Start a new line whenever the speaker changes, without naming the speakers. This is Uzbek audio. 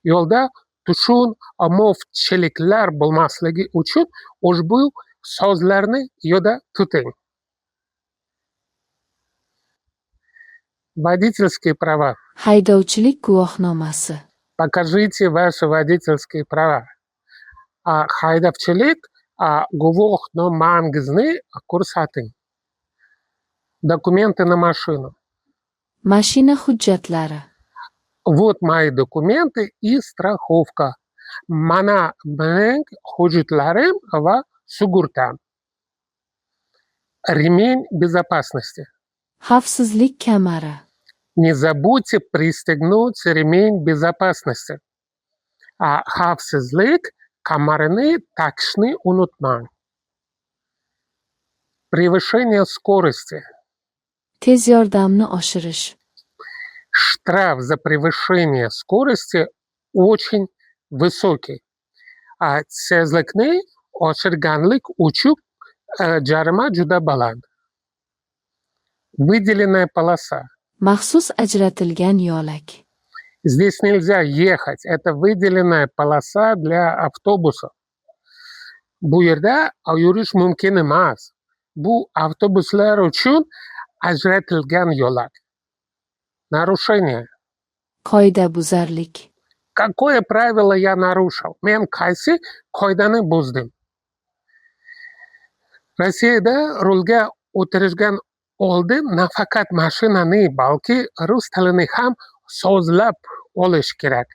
yo'lda tushunmovchiliklar bo'lmasligi uchun ushbu so'zlarni yodda tuting. Водительские права.
Haydovchilik guvohnomasi.
Покажите ваши водительские права. Haydovchilik guvohnomangizni ko'rsating. Документы на машину.
Mashina hujjatlari.
Вот мои документы и страховка. Mana mening hujjatlarim va sug'urtam. Ремень безопасности.
Xavfsizlik kamari.
Не забудьте пристегнуть ремень безопасности. Xavfsizlik kamarini takishni unutmang. Превышение скорости.
Tez yordamni oshirish.
Штраф за превышение скорости очень высокий. Tezlikni oshirganlik uchun jarima juda baland. Выделенная полоса.
Maxsus ajratilgan yo'lak.
Здесь нельзя ехать. Это выделенная полоса для автобусов. Bu yerda yurish mumkin emas. Bu avtobuslar uchun ajratilgan yo'lak. Нарушение.
Qoidabuzarlik.
Какое правило я нарушил? Men qaysi qoidani buzdim? Rossiyada rulga o'tirishdan oldin nafaqat mashinani, balki rus tilini ham so'zlab olish kerak.